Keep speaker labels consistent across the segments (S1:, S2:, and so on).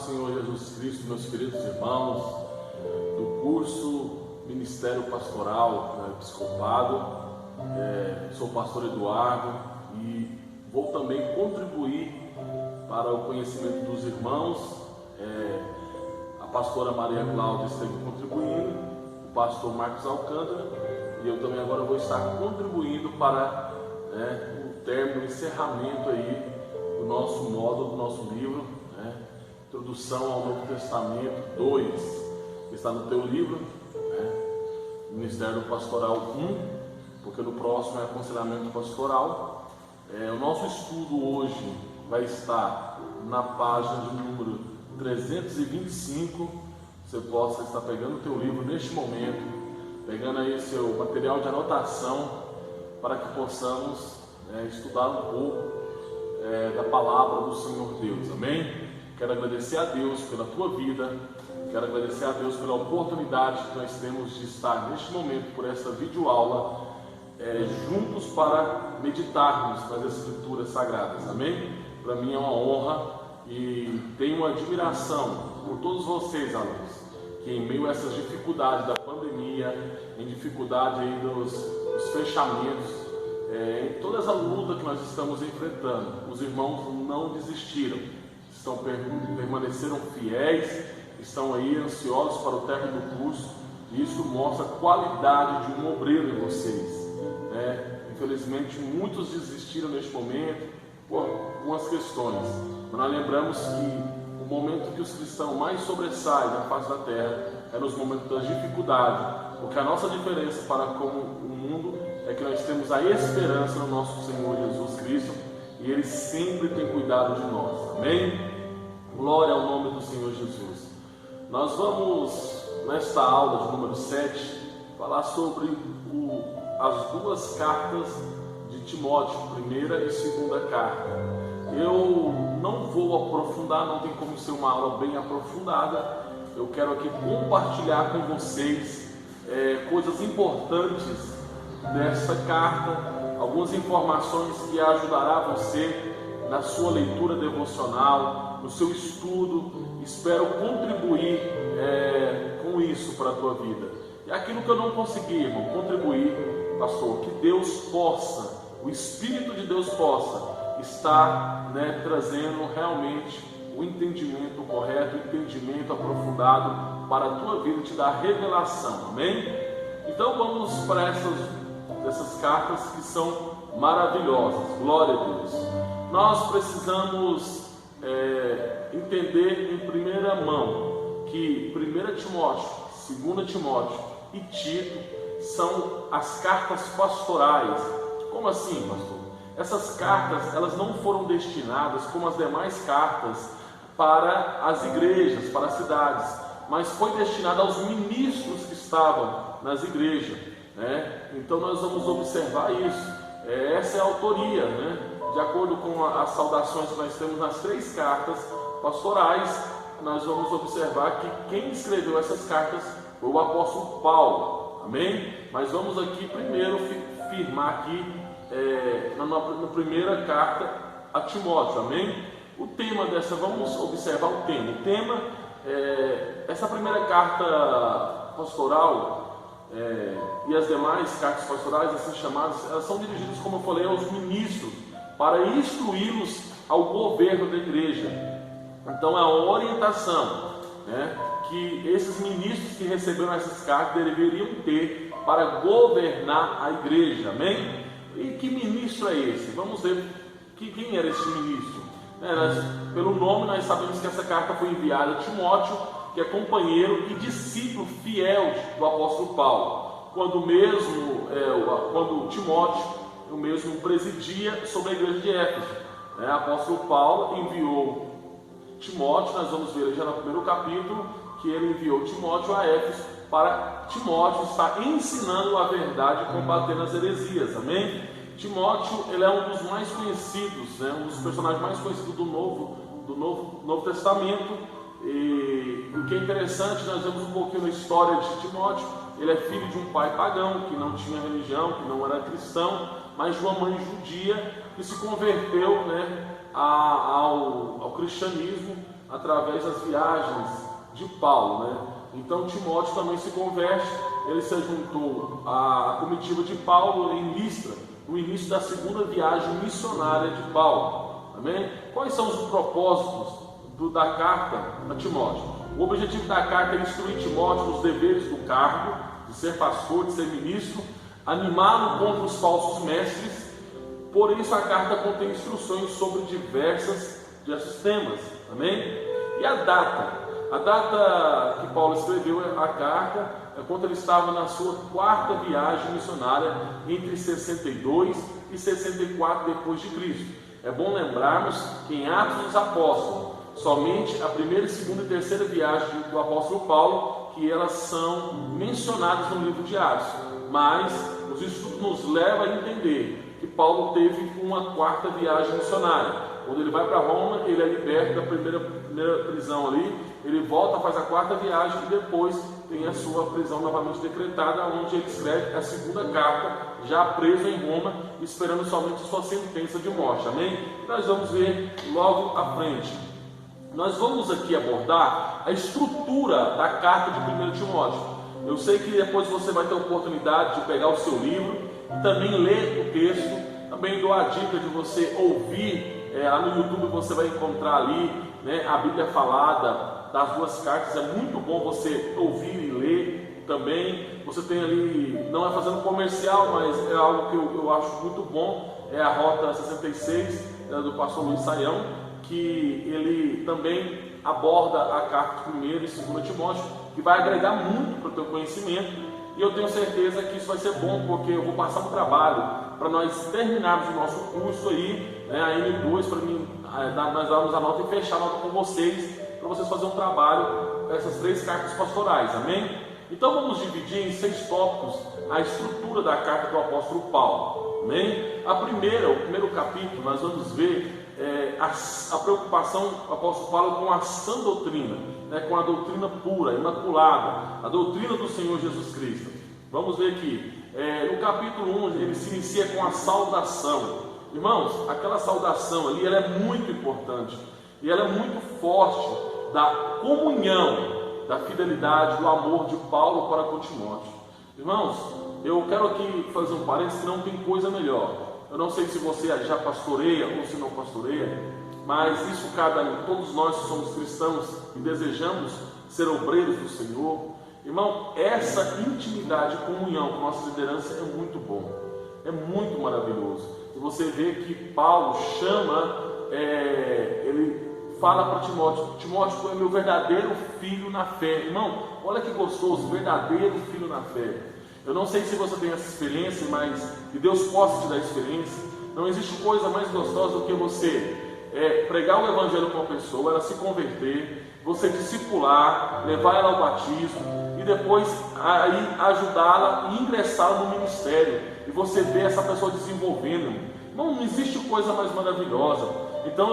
S1: Senhor Jesus Cristo, meus queridos irmãos do curso Ministério Pastoral, Episcopado. Sou o pastor Eduardo e vou também contribuir para o conhecimento dos irmãos. A pastora Maria Cláudia esteve contribuindo, o pastor Marcos Alcântara, e eu também agora vou estar contribuindo para o término, o encerramento aí do nosso módulo, do nosso livro, Introdução ao Novo Testamento 2, que está no teu livro, Ministério Pastoral 1, porque no próximo é aconselhamento pastoral. O nosso estudo hoje vai estar na página de número 325. Você possa estar pegando o teu livro neste momento, pegando aí seu material de anotação, para que possamos estudar um pouco da palavra do Senhor Deus. Amém? Quero agradecer a Deus pela tua vida, quero agradecer a Deus pela oportunidade que nós temos de estar neste momento por essa videoaula, juntos para meditarmos nas Escrituras Sagradas. Amém? Para mim é uma honra e tenho uma admiração por todos vocês, alunos, que em meio a essas dificuldades da pandemia, em dificuldade aí dos fechamentos, em toda essa luta que nós estamos enfrentando, os irmãos não desistiram, permaneceram fiéis, estão aí ansiosos para o término do curso, e isso mostra a qualidade de um obreiro em vocês. Infelizmente muitos desistiram neste momento por algumas questões, mas nós lembramos que o momento que os cristãos mais sobressaem na face da terra é nos momentos da dificuldade, porque a nossa diferença para com o mundo é que nós temos a esperança no nosso Senhor Jesus Cristo, e Ele sempre tem cuidado de nós. Amém? Glória ao nome do Senhor Jesus. Nós vamos, nesta aula de número 7, falar sobre as duas cartas de Timóteo, primeira e segunda carta. Eu não vou aprofundar, não tem como ser uma aula bem aprofundada. Eu quero aqui compartilhar com vocês coisas importantes dessa carta, algumas informações que ajudará você na sua leitura devocional, no seu estudo. Espero contribuir com isso para a tua vida. E aquilo que eu não consegui, irmão, contribuir, pastor, que Deus possa, o Espírito de Deus possa estar trazendo realmente o entendimento correto, o entendimento aprofundado para a tua vida, te dar revelação. Amém? Então vamos para essas cartas que são maravilhosas. Glória a Deus. Nós precisamos entender em primeira mão que 1 Timóteo, 2 Timóteo e Tito são as cartas pastorais. Como assim, pastor? Essas cartas, elas não foram destinadas, como as demais cartas, para as igrejas, para as cidades, mas foi destinada aos ministros que estavam nas igrejas. Então nós vamos observar isso. Essa é a autoria, de acordo com as saudações que nós temos nas 3 cartas pastorais. Nós vamos observar que quem escreveu essas cartas foi o apóstolo Paulo. Amém? Mas vamos aqui primeiro firmar aqui na primeira carta a Timóteo. Amém? O tema dessa, vamos observar o tema. O tema, essa primeira carta pastoral e as demais cartas pastorais, assim chamadas, elas são dirigidas, como eu falei, aos ministros, para instruí-los ao governo da igreja. Então é a orientação que esses ministros que receberam essas cartas deveriam ter para governar a igreja. Amém? E que ministro é esse? Vamos ver quem era esse ministro. Pelo nome nós sabemos que essa carta foi enviada a Timóteo, que é companheiro e discípulo fiel do apóstolo Paulo, quando Timóteo o mesmo presidia sobre a igreja de Éfeso. O apóstolo Paulo enviou Timóteo, nós vamos ver já no primeiro capítulo, que ele enviou Timóteo a Éfeso para Timóteo estar ensinando a verdade e combatendo as heresias. Amém? Timóteo, ele é um dos mais conhecidos, um dos personagens mais conhecidos do Novo Testamento. E o que é interessante, nós vemos um pouquinho na história de Timóteo. Ele é filho de um pai pagão, que não tinha religião, que não era cristão, mas de uma mãe judia, que se converteu ao cristianismo através das viagens de Paulo, né? Então Timóteo também se converte, ele se juntou à comitiva de Paulo em Listra, no início da segunda viagem missionária de Paulo. Amém? Quais são os propósitos da carta a Timóteo? O objetivo da carta é instruir Timóteo nos deveres do cargo, de ser pastor, de ser ministro, animá-lo contra os falsos mestres. Por isso a carta contém instruções sobre diversos temas. Amém? E a data? A data que Paulo escreveu a carta é quando ele estava na sua quarta viagem missionária, entre 62 e 64 depois de Cristo. É bom lembrarmos que em Atos dos Apóstolos, somente a primeira, segunda e terceira viagem do apóstolo Paulo, que elas são mencionadas no livro de Atos. Mas os estudos nos levam a entender que Paulo teve uma quarta viagem missionária. Quando ele vai para Roma, ele é liberto da primeira prisão ali, ele volta, faz a quarta viagem e depois tem a sua prisão novamente decretada, onde ele escreve a segunda carta, já preso em Roma, esperando somente sua sentença de morte. Amém? Nós vamos ver logo à frente. Nós vamos aqui abordar a estrutura da carta de 1 Timóteo. Eu sei que depois você vai ter a oportunidade de pegar o seu livro e também ler o texto. Também dou a dica de você ouvir, lá no YouTube você vai encontrar ali, né, a Bíblia falada das duas cartas. É muito bom você ouvir e ler também. Você tem ali, não é fazendo comercial, mas é algo que eu acho muito bom, é a Rota 66, do pastor Luiz Saião, que ele também aborda a carta de 1 e 2 Timóteo, que vai agregar muito para o teu conhecimento. E eu tenho certeza que isso vai ser bom, porque eu vou passar um trabalho para nós terminarmos o nosso curso aí, né, a M2, para mim, nós darmos a nota e fechar a nota com vocês, para vocês fazerem um trabalho com essas 3 cartas pastorais, amém? Então vamos dividir em 6 tópicos a estrutura da carta do apóstolo Paulo, amém? O primeiro capítulo, nós vamos ver a preocupação do apóstolo Paulo com a sã doutrina, né, com a doutrina pura, imaculada, a doutrina do Senhor Jesus Cristo. Vamos ver aqui, no capítulo 1, ele se inicia com a saudação. Irmãos, aquela saudação ali, ela é muito importante, e ela é muito forte da comunhão, da fidelidade, do amor de Paulo para com Timóteo. Irmãos, eu quero aqui fazer um parênteses, que não tem coisa melhor. Eu não sei se você já pastoreia ou se não pastoreia, mas isso cabe a todos nós que somos cristãos e desejamos ser obreiros do Senhor. Irmão, essa intimidade e comunhão com nossa liderança é muito bom, é muito maravilhoso. E você vê que Paulo chama, ele fala para Timóteo: Timóteo, tu é meu verdadeiro filho na fé. Irmão, olha que gostoso, verdadeiro filho na fé. Eu não sei se você tem essa experiência, mas que Deus possa te dar experiência. Não existe coisa mais gostosa do que você pregar o evangelho para uma pessoa, ela se converter, você discipular, levar ela ao batismo e depois aí ajudá-la e ingressá-la no ministério, e você vê essa pessoa desenvolvendo. Não existe coisa mais maravilhosa. Então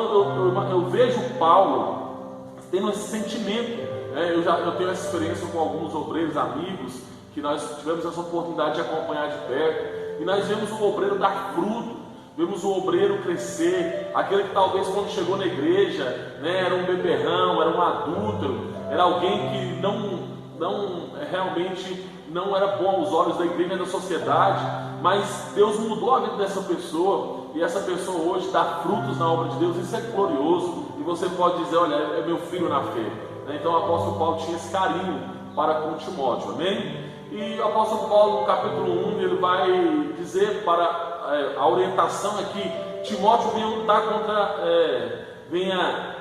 S1: eu vejo Paulo tendo esse sentimento. Eu tenho essa experiência com alguns obreiros amigos que nós tivemos essa oportunidade de acompanhar de perto, e nós vemos o obreiro dar fruto, vemos o obreiro crescer, aquele que talvez quando chegou na igreja, né, era um beberrão, era um adúltero, era alguém que realmente não era bom aos olhos da igreja e da sociedade, mas Deus mudou a vida dessa pessoa, e essa pessoa hoje dá frutos na obra de Deus. Isso é glorioso, e você pode dizer: olha, é meu filho na fé. Então o apóstolo Paulo tinha esse carinho para com Timóteo, amém? E o apóstolo Paulo, no capítulo 1, ele vai dizer para a orientação é que Timóteo venha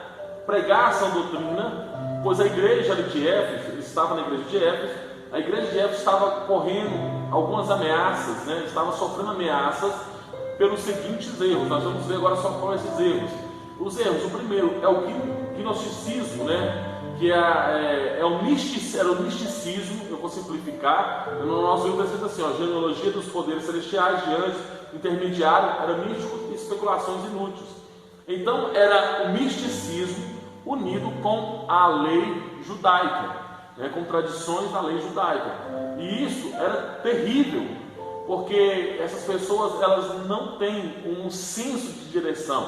S1: pregar essa doutrina, pois a igreja de Éfeso, ele estava na igreja de Éfeso, a igreja de Éfeso estava correndo algumas ameaças, né? Estava sofrendo ameaças pelos seguintes erros. Nós vamos ver agora só quais esses erros. Os erros, o primeiro é o gnosticismo, né? Que era o misticismo. Eu vou simplificar. No nosso livro está escrito assim: genealogia dos poderes celestiais, de anjos, intermediário, era místico e especulações inúteis. Então era o misticismo unido com a lei judaica, né, com tradições da lei judaica. E isso era terrível, porque essas pessoas elas não têm um senso de direção.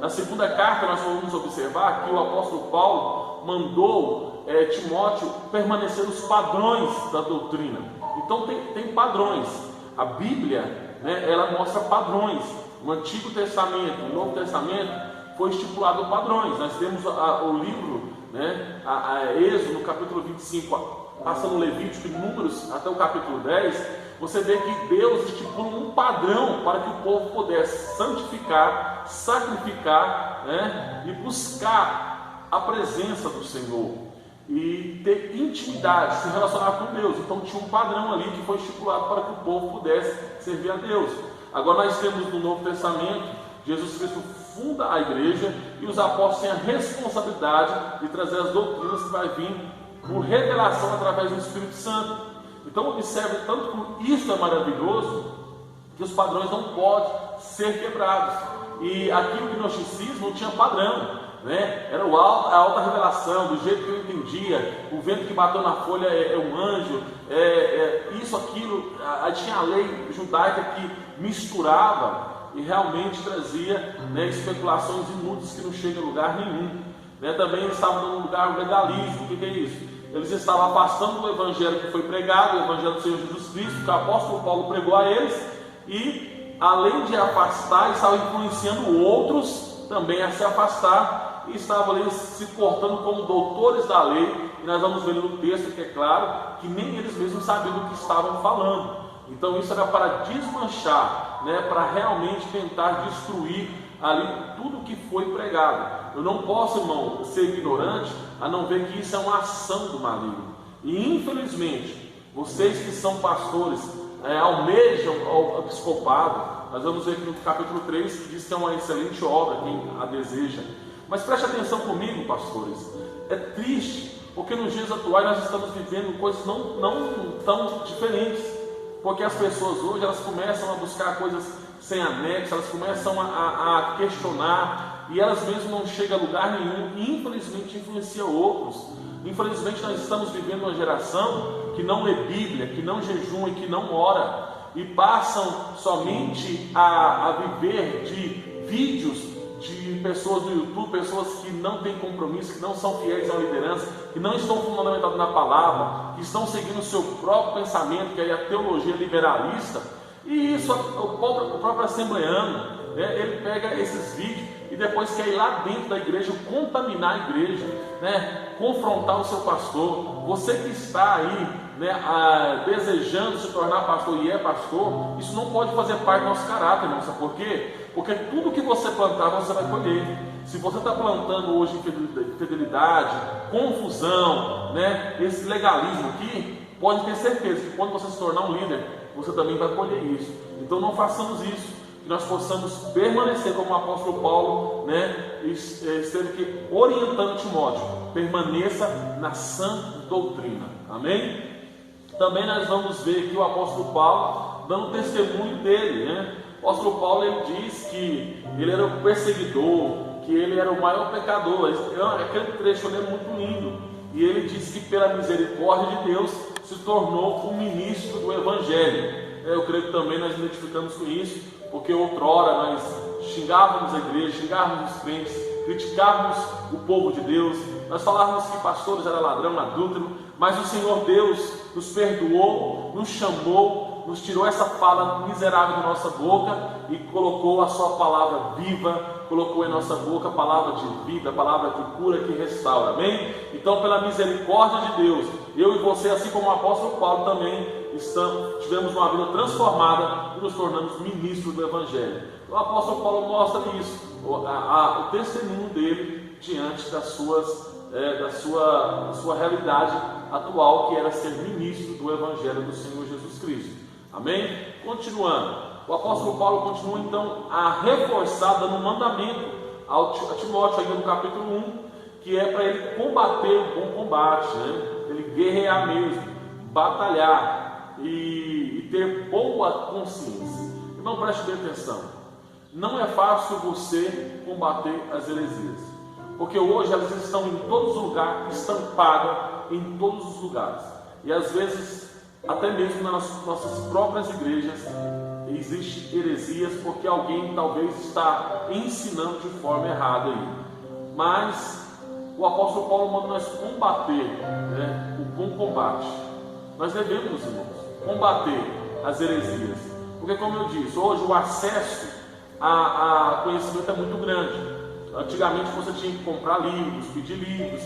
S1: Na segunda carta nós vamos observar que o apóstolo Paulo mandou Timóteo permanecer nos padrões da doutrina. Então tem padrões. A Bíblia, né, ela mostra padrões. No Antigo Testamento, no Novo Testamento, foi estipulado padrões. Nós temos o livro, né, Êxodo, no capítulo 25, passando Levítico e Números até o capítulo 10, você vê que Deus estipula um padrão para que o povo pudesse santificar, sacrificar, né, e buscar a presença do Senhor e ter intimidade, se relacionar com Deus. Então tinha um padrão ali que foi estipulado para que o povo pudesse servir a Deus. Agora nós temos no Novo Testamento, Jesus Cristo funda a igreja e os apóstolos têm a responsabilidade de trazer as doutrinas que vai vir por revelação através do Espírito Santo. Então observe tanto que isso é maravilhoso, que os padrões não podem ser quebrados. E aqui o gnosticismo não tinha padrão, né? Era a alta revelação, do jeito que eu entendia. O vento que bateu na folha é um anjo, isso, aquilo. Aí tinha a lei judaica que misturava e realmente trazia, né, especulações inúteis que não chegam a lugar nenhum, né? Também eles estavam dando lugar ao legalismo. O que é isso? Eles estavam afastando do evangelho que foi pregado, o evangelho do Senhor Jesus Cristo, que o apóstolo Paulo pregou a eles, e além de afastar, estavam influenciando outros também a se afastar, e estavam ali se portando como doutores da lei. E nós vamos ver no texto que é claro que nem eles mesmos sabiam do que estavam falando. Então isso era para desmanchar, né, para realmente tentar destruir ali tudo que foi pregado. Eu não posso, irmão, ser ignorante a não ver que isso é uma ação do maligno. E infelizmente, vocês que são pastores, almejam ao episcopado. Nós vamos ver aqui no capítulo 3 que diz que é uma excelente obra, quem a deseja. Mas preste atenção comigo, pastores. É triste, porque nos dias atuais nós estamos vivendo coisas não tão diferentes. Porque as pessoas hoje, elas começam a buscar coisas sem anexo, elas começam a questionar, e elas mesmas não chegam a lugar nenhum, e infelizmente influenciam outros. Infelizmente nós estamos vivendo uma geração que não lê Bíblia, que não jejuma e que não ora, e passam somente a viver de vídeos de pessoas do YouTube, pessoas que não têm compromisso, que não são fiéis à liderança, que não estão fundamentados na palavra, que estão seguindo o seu próprio pensamento, que é a teologia liberalista. E isso, o próprio assembleano, né, ele pega esses vídeos e depois quer ir lá dentro da igreja, contaminar a igreja, né, confrontar o seu pastor. Você que está aí, né, desejando se tornar pastor e é pastor, isso não pode fazer parte do nosso caráter, não. Sabe por quê? Porque tudo que você plantar, você vai colher. Se você está plantando hoje infidelidade, confusão, né, esse legalismo aqui, pode ter certeza que quando você se tornar um líder, você também vai colher isso. Então não façamos isso, que nós possamos permanecer como o apóstolo Paulo, né, esteve aqui orientando Timóteo, permaneça na sã doutrina. Amém? Também nós vamos ver aqui o apóstolo Paulo dando testemunho dele, né? O apóstolo Paulo, ele diz que ele era o perseguidor, que ele era o maior pecador. Aquele trecho ali é muito lindo. E ele diz que pela misericórdia de Deus se tornou um ministro do Evangelho. Eu creio que também nós identificamos com isso, porque outrora nós xingávamos a igreja, xingávamos os crentes, criticávamos o povo de Deus, nós falávamos que pastores eram ladrão, adúltero, mas o Senhor Deus nos perdoou, nos chamou, nos tirou essa fala miserável da nossa boca e colocou a sua palavra viva, colocou em nossa boca a palavra de vida, a palavra que cura, que restaura. Amém? Então, pela misericórdia de Deus, eu e você, assim como o apóstolo Paulo também, tivemos uma vida transformada e nos tornamos ministros do Evangelho. O apóstolo Paulo mostra isso, o testemunho dele diante da sua realidade atual, que era ser ministro do Evangelho do Senhor Jesus Cristo. Amém? Continuando, o apóstolo Paulo continua então a reforçar, dando um mandamento a Timóteo, ainda no capítulo 1, que é para ele combater o bom combate, né? Ele guerrear mesmo, batalhar e ter boa consciência. Irmão, preste bem atenção, não é fácil você combater as heresias, porque hoje elas estão em todos os lugares, estampadas em todos os lugares, e às vezes até mesmo nas nossas próprias igrejas, existe heresias porque alguém talvez está ensinando de forma errada aí. Mas o apóstolo Paulo manda nós combater, né, o bom combate. Nós devemos, irmãos, combater as heresias, porque, como eu disse, hoje o acesso a conhecimento é muito grande. Antigamente você tinha que comprar livros, pedir livros,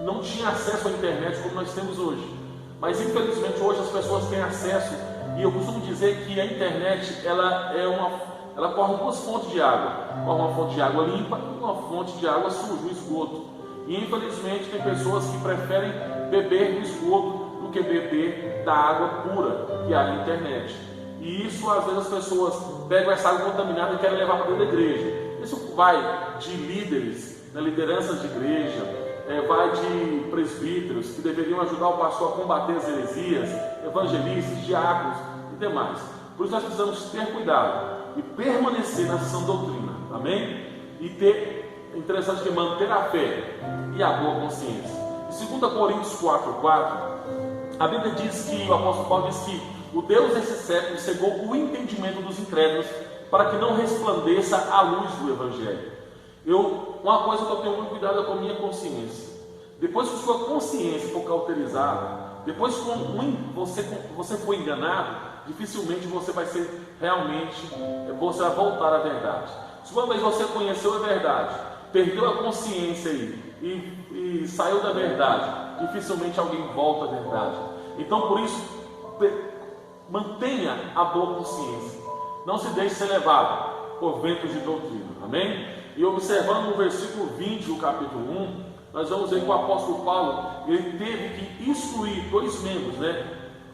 S1: não tinha acesso à internet como nós temos hoje. Mas infelizmente hoje as pessoas têm acesso, e eu costumo dizer que a internet ela corre duas fontes de água. Corre uma fonte de água limpa e uma fonte de água suja, o esgoto. E infelizmente tem pessoas que preferem beber do esgoto do que beber da água pura que há na internet. E isso, às vezes, as pessoas pegam essa água contaminada e querem levar para dentro da igreja. Isso vai de líderes, né, lideranças de igreja, vai de presbíteros que deveriam ajudar o pastor a combater as heresias, evangelistas, diáconos e demais. Por isso nós precisamos ter cuidado e permanecer na sã doutrina, amém? E ter, interessante que manter a fé e a boa consciência. Em 2 Coríntios 4:4, a Bíblia diz que, o apóstolo Paulo diz que o Deus desse século cegou o entendimento dos incrédulos para que não resplandeça a luz do Evangelho. Uma coisa que eu tenho muito cuidado é com a minha consciência. Depois que sua consciência for cauterizada, depois que você for enganado, dificilmente você vai ser realmente, você vai voltar à verdade. Se uma vez você conheceu a verdade, perdeu a consciência e saiu da verdade, dificilmente alguém volta à verdade. Então, por isso, mantenha a boa consciência, não se deixe ser levado por ventos de doutrina, amém? E observando no versículo 20 do capítulo 1, nós vamos ver que o apóstolo Paulo, ele teve que excluir 2 membros, né?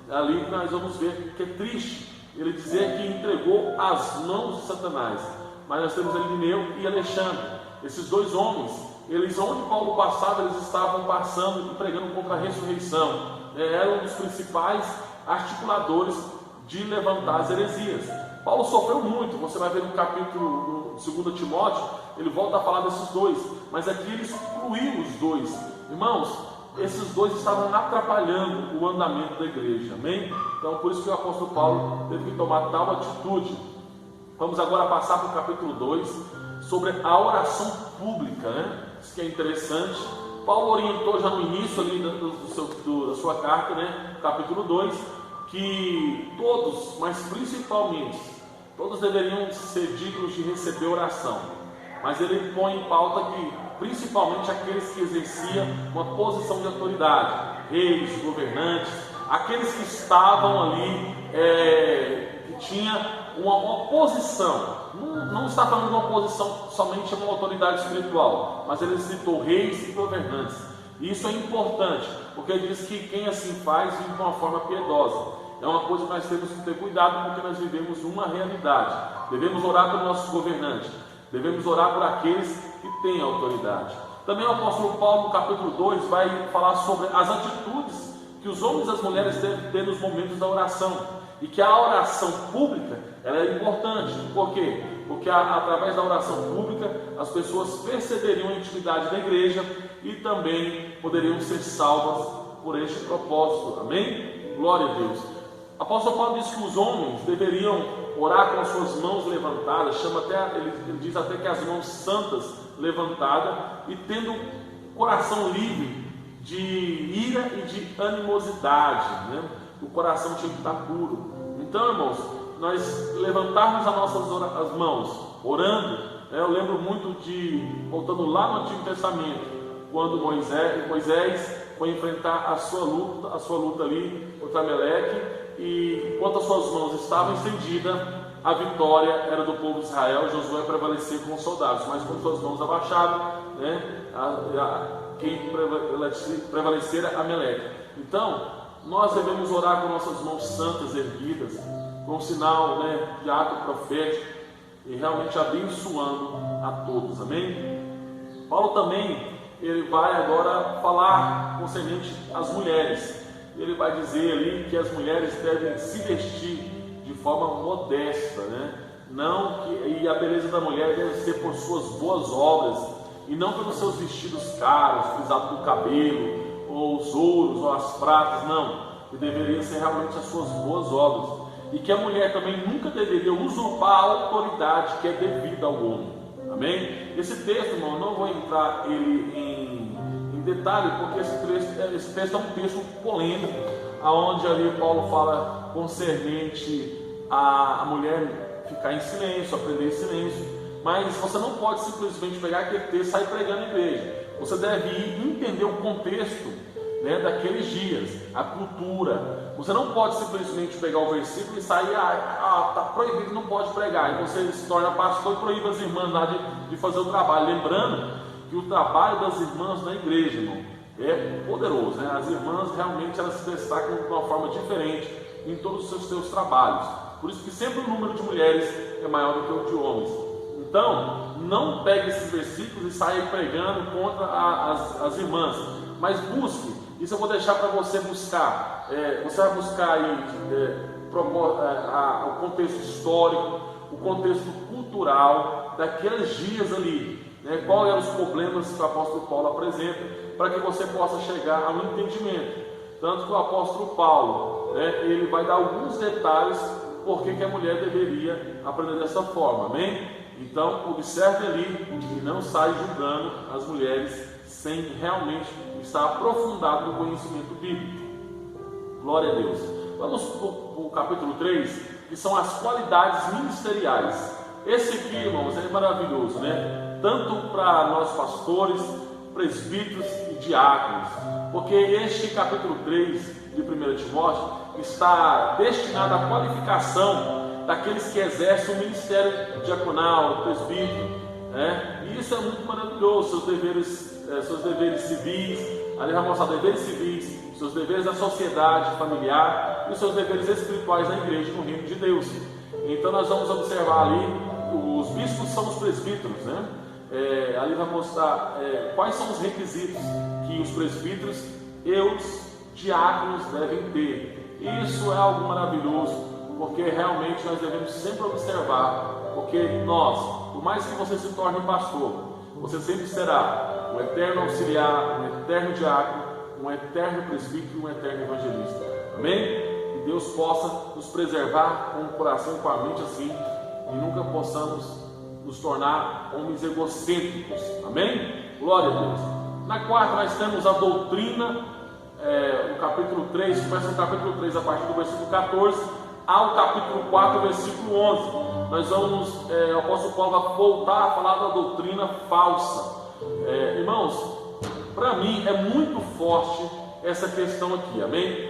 S1: Ali nós vamos ver que é triste ele dizer que entregou as mãos de Satanás. Mas nós temos Elineu e Alexandre, esses 2 homens, eles, onde Paulo passava, eles estavam passando e pregando contra a ressurreição, eram os principais articuladores de levantar as heresias. Paulo sofreu muito, você vai ver no capítulo 2 Timóteo, ele volta a falar desses 2, mas aqui ele excluiu os 2. Irmãos, esses 2 estavam atrapalhando o andamento da igreja, amém? Então, por isso que o apóstolo Paulo teve que tomar tal atitude. Vamos agora passar para o capítulo 2, sobre a oração pública, né? Isso que é interessante. Paulo orientou já no início ali da sua carta, né? Capítulo 2, que todos, mas principalmente, todos deveriam ser dignos de receber oração. Mas ele põe em pauta que, principalmente aqueles que exerciam uma posição de autoridade, reis, governantes, aqueles que estavam ali, que tinha uma posição, não está falando de uma posição somente a uma autoridade espiritual, mas ele citou reis e governantes. E isso é importante, porque ele diz que quem assim faz vive de uma forma piedosa. É uma coisa que nós temos que ter cuidado, porque nós vivemos uma realidade. Devemos orar pelos nossos governantes, devemos orar por aqueles que têm autoridade. Também o apóstolo Paulo, no capítulo 2, vai falar sobre as atitudes que os homens e as mulheres devem ter nos momentos da oração, e que a oração pública ela é importante. Por quê? Porque através da oração pública as pessoas perceberiam a intimidade da igreja e também poderiam ser salvas por este propósito, amém? Glória a Deus. O apóstolo Paulo diz que os homens deveriam orar com as suas mãos levantadas, ele diz até que as mãos santas levantadas, e tendo coração livre de ira e de animosidade, né? O coração tinha que estar puro. Então, irmãos, nós levantarmos as nossas as mãos orando, eu lembro muito voltando lá no Antigo Testamento, quando Moisés foi enfrentar a sua luta ali contra Amaleque, e enquanto as suas mãos estavam estendidas, a vitória era do povo de Israel. Josué prevaleceu com os soldados, mas com suas mãos abaixadas, né, quem prevalecer era Amaleque. Então, nós devemos orar com nossas mãos santas erguidas, com um sinal, né, de ato profético, e realmente abençoando a todos, amém? Paulo também, ele vai agora falar concernente às mulheres. Ele vai dizer ali que as mulheres devem se vestir de forma modesta, né? E a beleza da mulher deve ser por suas boas obras, e não pelos seus vestidos caros, frisados do cabelo, ou os ouros, ou as pratas, não. Que deveriam ser realmente as suas boas obras. e que a mulher também nunca deveria usurpar a autoridade que é devida ao homem. Amém? Esse texto, irmão, eu não vou entrar em detalhe, porque esse texto é um texto polêmico, aonde ali Paulo fala concernente a mulher ficar em silêncio, aprender em silêncio, mas você não pode simplesmente pegar aquele texto e sair pregando na igreja. Você deve entender o contexto, né, daqueles dias, a cultura. Você não pode simplesmente pegar o versículo e sair, está proibido, não pode pregar, e você se torna pastor e proíbe as irmãs lá de fazer o trabalho. Lembrando que o trabalho das irmãs na igreja, irmão, é poderoso, né? As irmãs realmente elas se destacam de uma forma diferente em todos os seus trabalhos. Por isso que sempre o número de mulheres é maior do que o de homens. Então, não pegue esses versículos e saia pregando contra as irmãs, mas busque. Isso eu vou deixar para você buscar. Você vai buscar aí o contexto histórico, o contexto cultural daqueles dias ali, né? Quais eram os problemas que o apóstolo Paulo apresenta, para que você possa chegar ao entendimento. Tanto que o apóstolo Paulo, né, ele vai dar alguns detalhes por que a mulher deveria aprender dessa forma, amém? Então, observe ali e não saia julgando as mulheres sem realmente estar aprofundado no conhecimento bíblico. Glória a Deus. Vamos para o capítulo 3, que são as qualidades ministeriais. Esse aqui, irmãos, é maravilhoso, né? Tanto para nós pastores, presbíteros e diáconos, porque este capítulo 3 de 1 Timóteo está destinado à qualificação daqueles que exercem o ministério diaconal, o presbítero, né? E isso é muito maravilhoso. Seus deveres civis, ali vai mostrar deveres civis, seus deveres da sociedade familiar e os seus deveres espirituais na igreja, no reino de Deus. Então nós vamos observar ali, os bispos são os presbíteros, né? Ali vai mostrar quais são os requisitos que os presbíteros e os diáconos devem ter. E isso é algo maravilhoso, porque realmente nós devemos sempre observar, porque nós, por mais que você se torne pastor, você sempre será um eterno auxiliar, um eterno diácono, um eterno presbítero e um eterno evangelista. Amém? Que Deus possa nos preservar com o coração e com a mente assim, e nunca possamos nos tornar homens egocêntricos. Amém? Glória a Deus. Na quarta nós temos a doutrina, o capítulo 3, começa no capítulo 3 a partir do versículo 14 ao capítulo 4, versículo 11. Nós vamos, o apóstolo Paulo vai voltar a falar da doutrina falsa. Irmãos, para mim é muito forte essa questão aqui, amém?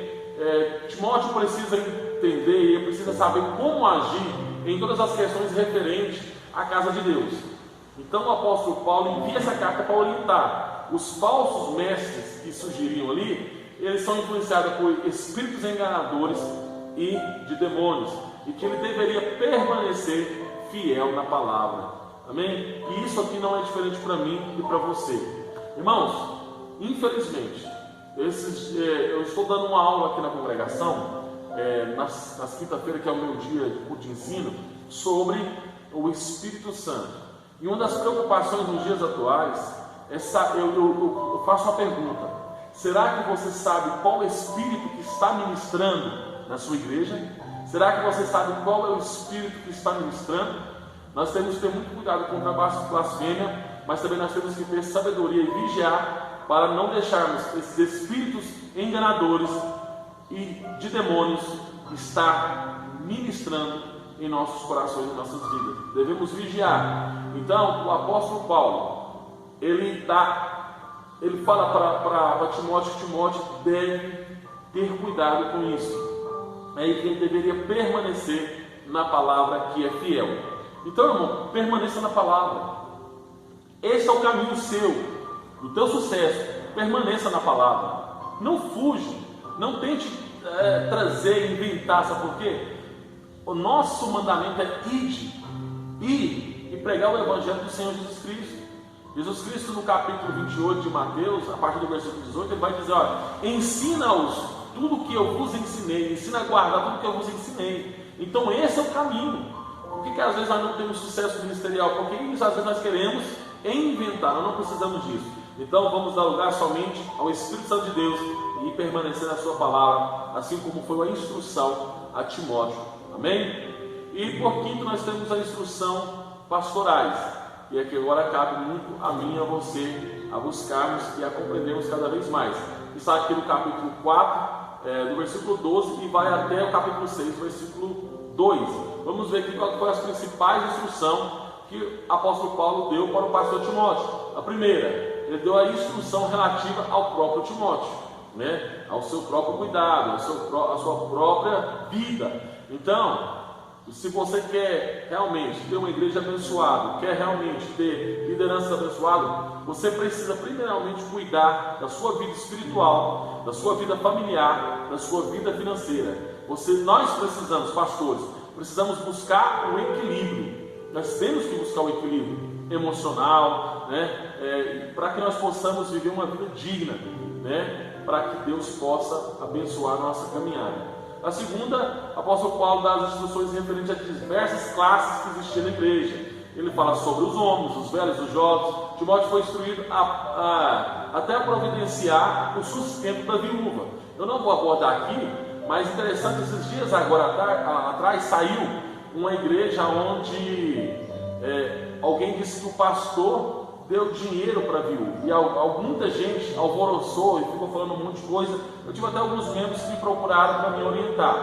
S1: Timóteo precisa entender e precisa saber como agir em todas as questões referentes à casa de Deus. Então o apóstolo Paulo envia essa carta para orientar. Os falsos mestres que surgiriam ali, eles são influenciados por espíritos enganadores e de demônios, e que ele deveria permanecer fiel na palavra, amém? E isso aqui não é diferente para mim e para você, irmãos. Infelizmente, eu estou dando uma aula aqui na congregação, nas quinta-feira, que é o meu dia de ensino, sobre o Espírito Santo. E uma das preocupações nos dias atuais eu faço uma pergunta: será que você sabe qual Espírito que está ministrando na sua igreja? Será que você sabe qual é o Espírito que está ministrando? Nós temos que ter muito cuidado contra a blasfêmia, mas também nós temos que ter sabedoria e vigiar para não deixarmos esses espíritos enganadores e de demônios estar ministrando em nossos corações e nossas vidas. Devemos vigiar. Então o apóstolo Paulo, ele fala para Timóteo que Timóteo deve ter cuidado com isso, que ele deveria permanecer na palavra que é fiel. Então, irmão, permaneça na palavra. Esse é o caminho seu, do teu sucesso. Permaneça na palavra. Não fuja, não tente trazer e inventar, sabe por quê? O nosso mandamento é ir e pregar o evangelho do Senhor Jesus Cristo. Jesus Cristo, no capítulo 28 de Mateus, a partir do versículo 18, ele vai dizer: olha, ensina-os tudo o que eu vos ensinei, ensina a guardar tudo o que eu vos ensinei. Então esse é o caminho. Por que às vezes nós não temos sucesso ministerial? Porque isso às vezes nós queremos inventar, nós não precisamos disso. Então vamos dar lugar somente ao Espírito Santo de Deus e permanecer na sua palavra, assim como foi a instrução a Timóteo Amém? E por quinto, nós temos a instrução pastorais, e é que agora cabe muito a mim e a você a buscarmos e a compreendermos cada vez mais. Está aqui no capítulo 4, do versículo 12, e vai até o capítulo 6, versículo 2. Vamos ver aqui quais foram as principais instruções que o apóstolo Paulo deu para o pastor Timóteo. A primeira, ele deu a instrução relativa ao próprio Timóteo, né? Ao seu próprio cuidado, à sua própria vida. Então, se você quer realmente ter uma igreja abençoada, quer realmente ter liderança abençoada, você precisa primeiramente cuidar da sua vida espiritual, da sua vida familiar, da sua vida financeira. Nós precisamos, pastores, precisamos buscar o equilíbrio. Nós temos que buscar o equilíbrio emocional, né? Para que nós possamos viver uma vida digna, né? Para que Deus possa abençoar a nossa caminhada. A segunda, o apóstolo Paulo dá as instruções referentes a diversas classes que existiam na igreja. Ele fala sobre os homens, os velhos, os jovens. Timóteo foi instruído até a providenciar o sustento da viúva. Eu não vou abordar aqui, mas interessante, esses dias agora atrás saiu uma igreja onde alguém disse que o pastor deu dinheiro para a viúva, e muita gente alvoroçou e ficou falando um monte de coisa. Eu tive até alguns membros que me procuraram para me orientar.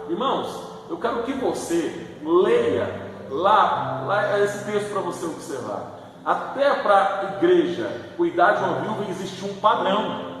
S1: Irmãos, eu quero que você leia lá esse texto para você observar. Até para a igreja cuidar de uma viúva existia um padrão.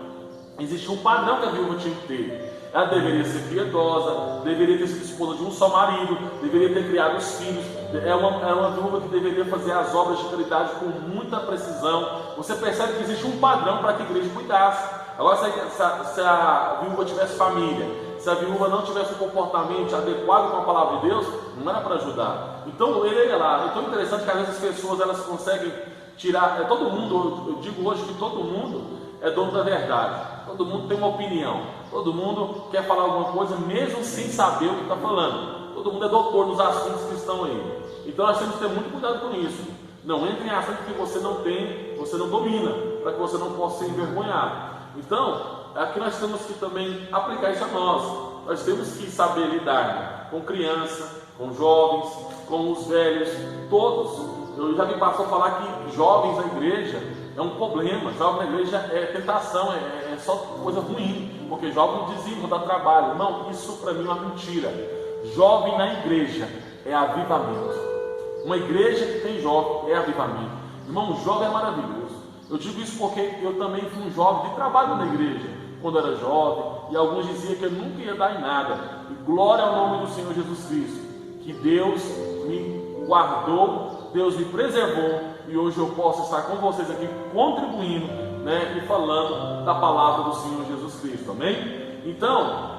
S1: Existia um padrão que a viúva tinha que ter. Ela deveria ser piedosa, deveria ter sido esposa de um só marido, deveria ter criado os filhos. Era uma viúva que deveria fazer as obras de caridade com muita precisão. Você percebe que existe um padrão para que a igreja cuidasse. Agora, se a viúva tivesse família, se a viúva não tivesse um comportamento adequado com a palavra de Deus, não era para ajudar. Então, leia lá. É tão interessante que às vezes as pessoas elas conseguem tirar. Todo mundo, eu digo hoje que todo mundo é dono da verdade. Todo mundo tem uma opinião. Todo mundo quer falar alguma coisa mesmo sem saber o que está falando. Todo mundo é doutor dos assuntos que estão aí. Então nós temos que ter muito cuidado com isso. Não entre em assunto que você não tem, você não domina, para que você não possa ser envergonhado. Então, aqui nós temos que também aplicar isso a nós. Nós temos que saber lidar com criança, com jovens, com os velhos, todos. Eu já vi pastor falar que jovens na igreja é um problema. Jovem na igreja é tentação, é só coisa ruim, porque jovem desígnio, dá trabalho. Não, isso para mim é uma mentira. Jovem na igreja é avivamento. Uma igreja que tem jovem é avivamento. Irmão, jovem é maravilhoso. Eu digo isso porque eu também fui um jovem de trabalho na igreja quando era jovem, e alguns diziam que eu nunca ia dar em nada. E glória ao nome do Senhor Jesus Cristo, que Deus me guardou, Deus me preservou, e hoje eu posso estar com vocês aqui contribuindo, né, e falando da palavra do Senhor Jesus Cristo, amém? Então,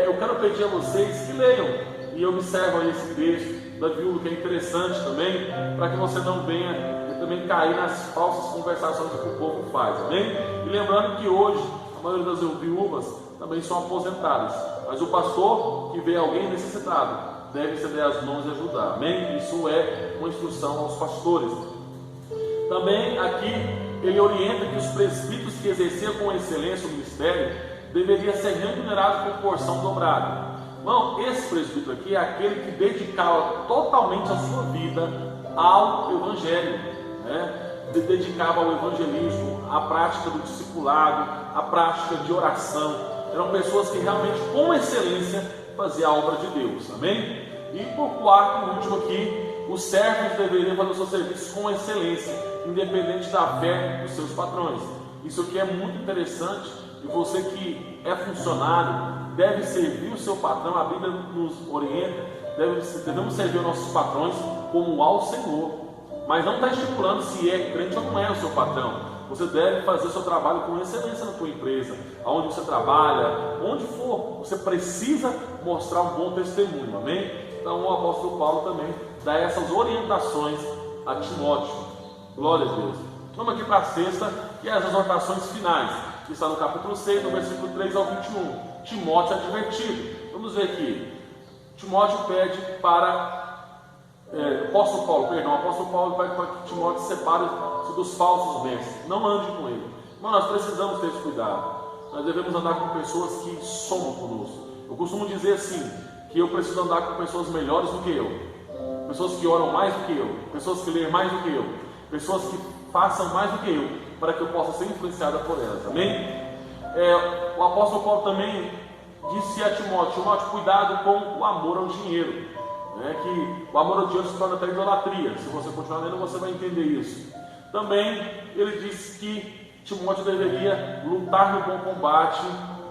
S1: eu quero pedir a vocês que leiam e observam esse texto da viúva, que é interessante também, para que você não venha também cair nas falsas conversações que o povo faz, amém? E lembrando que hoje a maioria das viúvas também são aposentadas, mas o pastor que vê alguém necessitado deve estender as mãos e ajudar, amém? Isso é uma instrução aos pastores. Também aqui ele orienta que os presbíteros que exerciam com excelência o ministério deveriam ser remunerados com porção dobrada. Bom, esse presbítero aqui é aquele que dedicava totalmente a sua vida ao evangelho, né? Dedicava ao evangelismo, à prática do discipulado, à prática de oração. Eram pessoas que realmente com excelência faziam a obra de Deus, amém? E por quarto e último aqui, os servos deveriam fazer o seu serviço com excelência, independente da fé dos seus patrões. Isso aqui é muito interessante, e você que é funcionário deve servir o seu patrão. A Bíblia nos orienta, devemos servir os nossos patrões como ao Senhor, mas não está estipulando se é crente ou não é o seu patrão. Você deve fazer o seu trabalho com excelência na sua empresa, aonde você trabalha, onde for, você precisa mostrar um bom testemunho, amém? Então o apóstolo Paulo também dá essas orientações a Timóteo. Glória a Deus. Vamos aqui para a sexta, e as exortações finais, que está no capítulo 6, do versículo 3 ao 21. Timóteo é advertido. Vamos ver aqui. Timóteo pede para o apóstolo Paulo pede para que Timóteo se separe dos falsos mestres. Não ande com ele. Mas nós precisamos ter esse cuidado. Nós devemos andar com pessoas que somam conosco. Eu costumo dizer assim, que eu preciso andar com pessoas melhores do que eu, pessoas que oram mais do que eu, pessoas que leem mais do que eu, pessoas que façam mais do que eu, para que eu possa ser influenciada por elas, amém? O apóstolo Paulo também disse a Timóteo: cuidado com o amor ao dinheiro, que o amor ao dinheiro se torna até idolatria. Se você continuar lendo, você vai entender isso. Também ele disse que Timóteo deveria lutar no bom combate,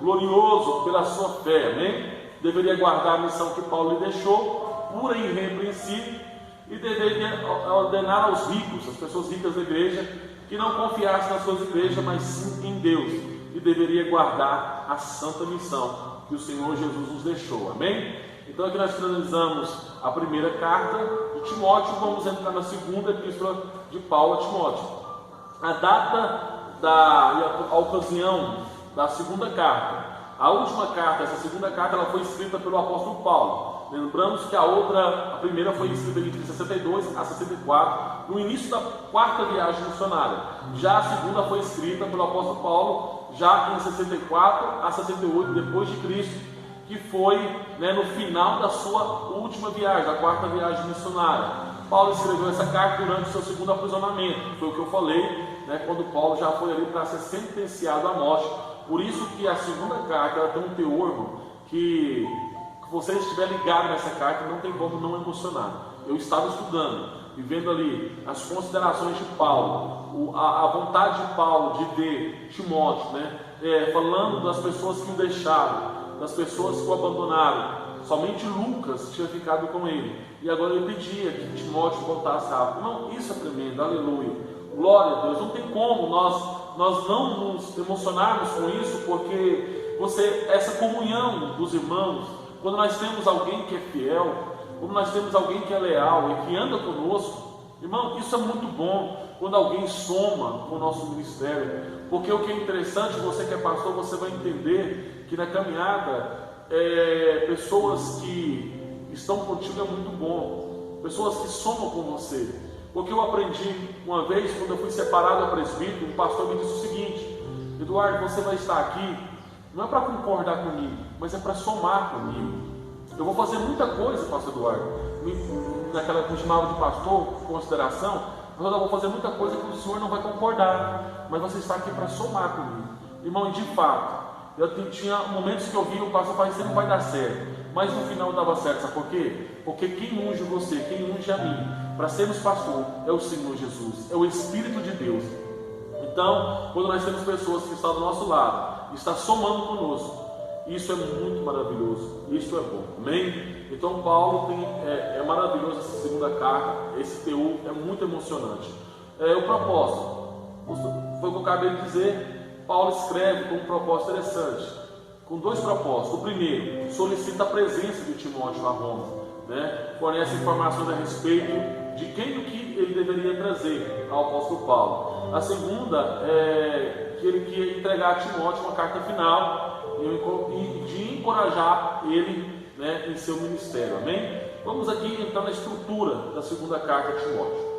S1: glorioso pela sua fé, amém? Deveria guardar a missão que Paulo lhe deixou, pura e irrepreensível, e deveria ordenar aos ricos, as pessoas ricas da igreja, que não confiassem nas suas igrejas, mas sim em Deus, e deveria guardar a santa missão que o Senhor Jesus nos deixou, amém? Então aqui nós finalizamos a primeira carta de Timóteo, vamos entrar na segunda epístola de Paulo a Timóteo. A data a ocasião da segunda carta, a última carta, essa segunda carta, ela foi escrita pelo apóstolo Paulo. Lembramos que a primeira foi escrita entre 62 a 64, no início da quarta viagem missionária. Já a segunda foi escrita pelo apóstolo Paulo, já em 64 a 68 depois de Cristo, que foi no final da sua última viagem, da quarta viagem missionária. Paulo escreveu essa carta durante o seu segundo aprisionamento, foi o que eu falei, quando Paulo já foi ali para ser sentenciado à morte. Por isso que a segunda carta ela tem um teor que você estiver ligado nessa carta, não tem como não emocionar. Eu estava estudando e vendo ali as considerações de Paulo, a vontade de Paulo de ver Timóteo, falando das pessoas que o deixaram, das pessoas que o abandonaram. Somente Lucas tinha ficado com ele, e agora ele pedia que Timóteo voltasse rápido. Não, isso é tremendo, aleluia, glória a Deus. Não tem como nós não nos emocionarmos com isso, porque essa comunhão dos irmãos, quando nós temos alguém que é fiel, quando nós temos alguém que é leal e que anda conosco, irmão, isso é muito bom. Quando alguém soma com o nosso ministério, porque o que é interessante, você que é pastor, você vai entender que na caminhada, pessoas que estão contigo é muito bom, pessoas que somam com você. Porque eu aprendi uma vez, quando eu fui separado a presbítero, um pastor me disse o seguinte: Eduardo, você vai estar aqui, não é para concordar comigo, mas é para somar comigo. Eu vou fazer muita coisa, pastor Eduardo, naquela que eu chamava de pastor, consideração, mas eu vou fazer muita coisa que o senhor não vai concordar, mas você está aqui para somar comigo. Irmão, de fato, eu tinha momentos que eu vi o pastor falar: isso não vai dar certo, mas no final dava certo. Sabe por quê? Porque quem unge você, quem unge a mim para sermos pastor é o Senhor Jesus, é o Espírito de Deus. Então, quando nós temos pessoas que estão do nosso lado, está somando conosco, isso é muito maravilhoso, isso é bom, amém? Então Paulo é maravilhoso essa segunda carta, esse teor é muito emocionante. O propósito, foi o que eu acabei de dizer. Paulo escreve com um propósito interessante, com dois propósitos. O primeiro, solicita a presença de Timóteo a Roma, fornece informações a respeito de quem e o que ele deveria trazer ao apóstolo Paulo. A segunda é que ele queria entregar a Timóteo uma carta final e de encorajar ele em seu ministério, amém? Vamos aqui entrar na estrutura da segunda carta a Timóteo.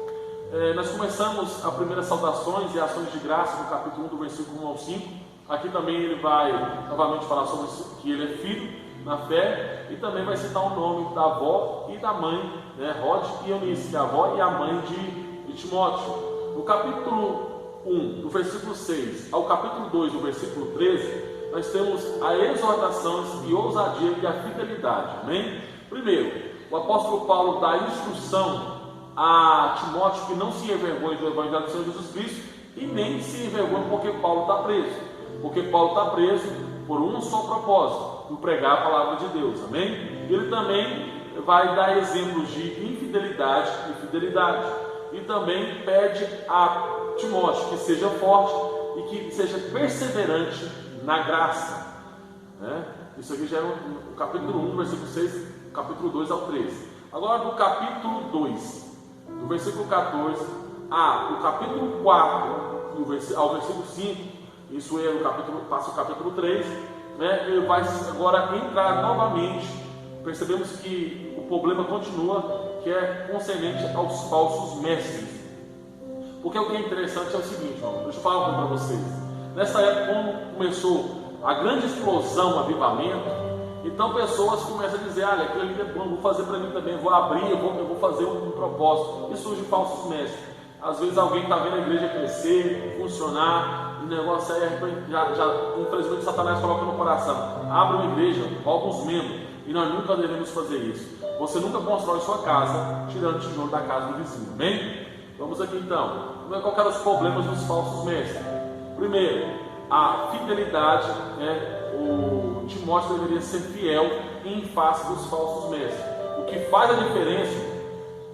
S1: Nós começamos a primeira saudações e ações de graça no capítulo 1, do versículo 1 ao 5. Aqui também ele vai novamente falar sobre que ele é filho na fé, e também vai citar o nome da avó e da mãe, Rod e Eunice, a avó e a mãe de Timóteo. No capítulo 1, do versículo 6 ao capítulo 2, do versículo 13, nós temos a exortação e ousadia e a fidelidade, amém? Primeiro, o apóstolo Paulo dá instrução a Timóteo que não se envergonhe do Evangelho do Senhor Jesus Cristo, e nem se envergonhe porque Paulo está preso. Porque Paulo está preso por um só propósito: em pregar a palavra de Deus, amém? Ele também vai dar exemplos de infidelidade e fidelidade, e também pede a Timóteo que seja forte e que seja perseverante na graça, Isso aqui já é o capítulo 1, versículo 6, capítulo 2 ao 13. Agora do capítulo 2, do versículo 14 do capítulo 4 ao versículo 5, isso é o capítulo, passa o capítulo 3, ele vai agora entrar novamente. Percebemos que o problema continua, que é concernente aos falsos mestres. Porque o que é interessante é o seguinte, irmão, deixa eu falar para vocês. Nessa época, quando começou a grande explosão, o avivamento, Então pessoas começam a dizer, olha, aquilo ali é bom, vou fazer para mim também, vou abrir, eu vou fazer um propósito. E surge falsos mestres. Às vezes alguém está vendo a igreja crescer, funcionar, e o negócio aí infelizmente Satanás coloca no coração. Abre uma igreja, rouba os membros, e nós nunca devemos fazer isso. Você nunca constrói sua casa tirando o tijolo da casa do vizinho, amém? Vamos aqui então. Qual que eram os problemas dos falsos mestres? Primeiro, a fidelidade, o Timóteo deveria ser fiel em face dos falsos mestres. O que faz a diferença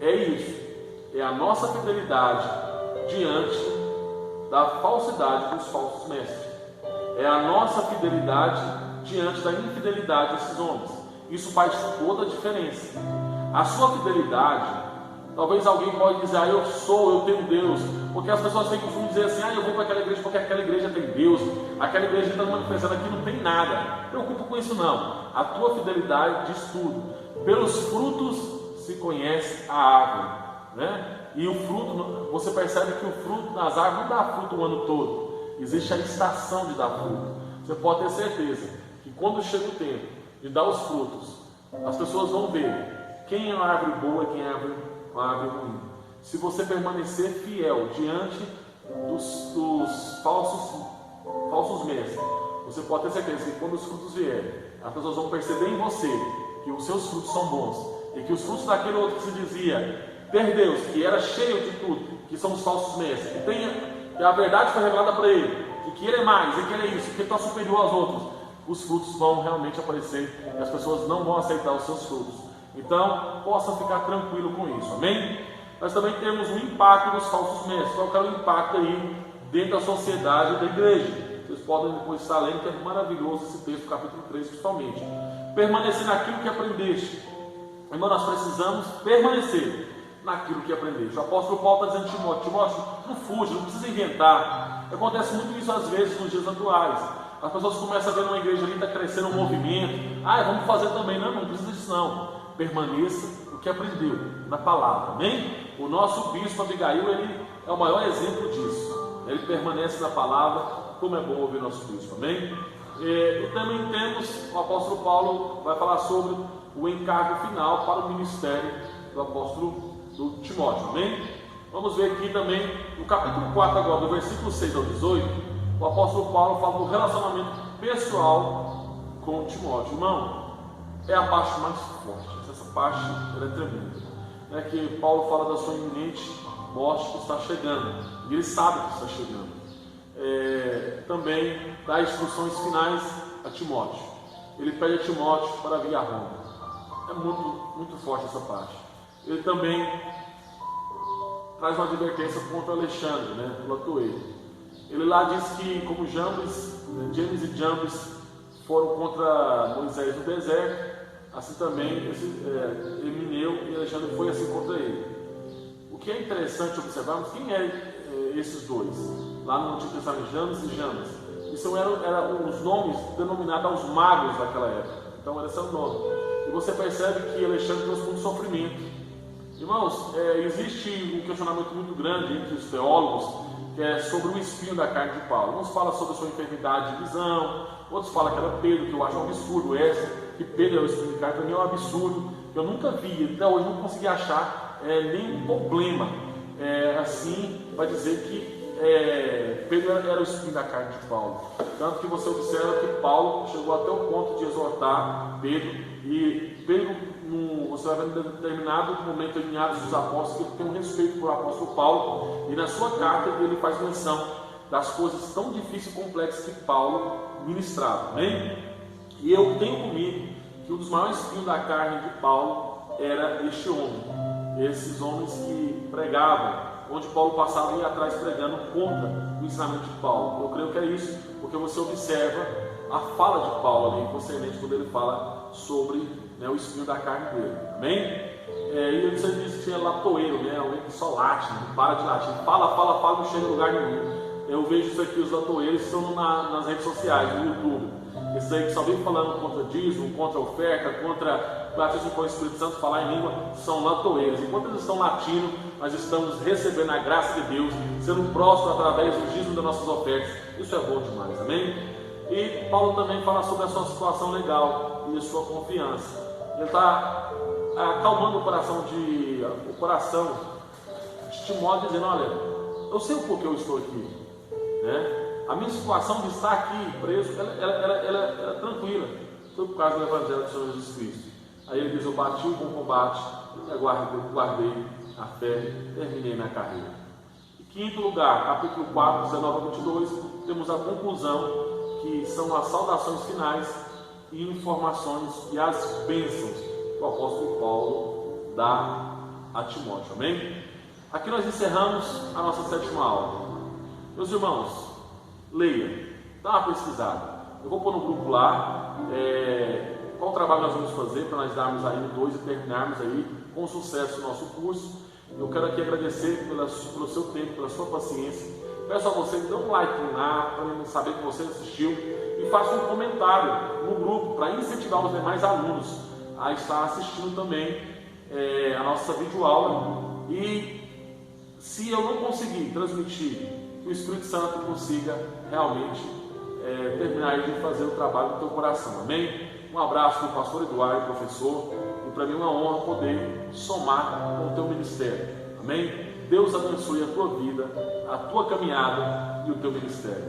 S1: é isso, é a nossa fidelidade diante da falsidade dos falsos mestres, é a nossa fidelidade diante da infidelidade desses homens. Isso faz toda a diferença. A sua fidelidade, talvez alguém pode dizer, eu tenho Deus, porque as pessoas têm costume dizer assim, eu vou para aquela igreja porque aquela igreja tem Deus, aquela igreja está manifestando aqui, não tem nada. Não preocupa com isso não. A tua fidelidade diz tudo. Pelos frutos se conhece a árvore, né? E o fruto, você percebe que o fruto das árvores não dá fruto o ano todo. Existe a estação de dar fruto. Você pode ter certeza que quando chega o tempo de dar os frutos, as pessoas vão ver quem é uma árvore boa e quem é uma árvore ruim. Se você permanecer fiel diante dos falsos mestres, você pode ter certeza que quando os frutos vierem, as pessoas vão perceber em você que os seus frutos são bons, e que os frutos daquele outro que se dizia ter Deus, que era cheio de tudo, que são os falsos mestres, que a verdade foi revelada para ele, e que ele é mais, e que ele é isso, que ele está superior aos outros, os frutos vão realmente aparecer, e as pessoas não vão aceitar os seus frutos. Então, possa ficar tranquilo com isso, amém? Nós também temos o impacto dos falsos mestres. Qual que é o impacto aí dentro da sociedade e da igreja? Vocês podem depois estar lendo, que é maravilhoso esse texto, capítulo 3 principalmente. Permanecer naquilo que aprendeste. Irmão, nós precisamos permanecer naquilo que aprendeste. O apóstolo Paulo está dizendo a Timóteo, não fuja, não precisa inventar. Acontece muito isso às vezes nos dias atuais. As pessoas começam a ver uma igreja ali, está crescendo um movimento, vamos fazer também. Não precisa disso não. Permaneça o que aprendeu na palavra, amém? O nosso bispo Abigail, ele é o maior exemplo disso. Ele permanece na palavra, como é bom ouvir nosso bispo, amém? E também temos, o apóstolo Paulo vai falar sobre o encargo final para o ministério do apóstolo do Timóteo, amém? Vamos ver aqui também no capítulo 4 agora, do versículo 6 ao 18, o apóstolo Paulo fala do relacionamento pessoal com Timóteo. Irmão, é a parte mais forte. Essa parte ela é tremenda, que Paulo fala da sua iminente morte que está chegando, e ele sabe que está chegando. Também dá instruções finais a Timóteo. Ele pede a Timóteo para vir a Roma. É muito, muito forte essa parte. Ele também traz uma advertência contra Alexandre, o latoeiro. Ele lá diz que como James e Jambres foram contra Moisés no deserto, assim também Emineu e Alexandre foi assim contra ele. O que é interessante observarmos, quem esses dois? Lá no Antigo Testamento, James e Jambres. Isso eram os nomes denominados aos magos daquela época. Então esse é o nome. E você percebe que Alexandre trouxe muito sofrimento. Irmãos, existe um questionamento muito grande entre os teólogos, que é sobre o espinho da carne de Paulo. Uns falam sobre a sua enfermidade de visão, outros falam que era Pedro, que eu acho um absurdo que Pedro é o espinho de carne, para mim é um absurdo, que eu nunca vi, até hoje não consegui achar nenhum problema assim, para dizer que Pedro era o espinho da carne de Paulo. Tanto que você observa que Paulo chegou até o ponto de exortar Pedro, e Pedro, você vai ver em determinado momento em Atos dos Apóstolos, que ele tem um respeito por o apóstolo Paulo, e na sua carta ele faz menção das coisas tão difíceis e complexas que Paulo ministrava, amém? E eu tenho comigo que um dos maiores espinhos da carne de Paulo era este homem, esses homens que pregavam, onde Paulo passava e ia atrás pregando contra o ensinamento de Paulo. Eu creio que é isso, porque você observa a fala de Paulo ali, concernente, quando ele fala sobre o espinho da carne dele, amém? E você disse que tinha latoeiro, alguém que só late, não para de latir, fala, não chega em lugar nenhum. Eu vejo isso aqui, os latoeiros estão nas redes sociais, no YouTube. Esses aí que só vem falando contra dízimo, contra oferta, contra batismo com o Espírito Santo, falar em língua, são latoeiros. Enquanto eles estão latindo, nós estamos recebendo a graça de Deus, sendo próximo através do dízimo das nossas ofertas. Isso é bom demais, amém? E Paulo também fala sobre a sua situação legal. e a sua confiança. Ele está acalmando o coração de Timóteo, dizendo: olha, eu sei o porquê eu estou aqui, né? A minha situação de estar aqui preso, ela é tranquila, foi por causa do Evangelho do Senhor Jesus Cristo. Aí ele diz: eu bati o bom combate, guardei a fé, terminei minha carreira. Em quinto lugar, capítulo 4, 19 a 22, temos a conclusão, que são as saudações finais e informações e as bênçãos que o apóstolo Paulo dá a Timóteo. Amém? Aqui nós encerramos a nossa 7ª aula. Meus irmãos, leia, dá uma pesquisada. Eu vou pôr no grupo lá qual trabalho nós vamos fazer para nós darmos aí no 2 e terminarmos aí com sucesso o nosso curso. Eu quero aqui agradecer pelo seu tempo, pela sua paciência. Peço a você que dê um like lá, para eu saber que você assistiu, e faça um comentário no grupo para incentivar os demais alunos a estar assistindo também a nossa videoaula. E se eu não conseguir transmitir, que o Espírito Santo consiga realmente terminar de fazer o trabalho do teu coração. Amém? Um abraço do pastor Eduardo, professor, e para mim é uma honra poder somar com o teu ministério. Amém? Deus abençoe a tua vida, a tua caminhada e o teu ministério.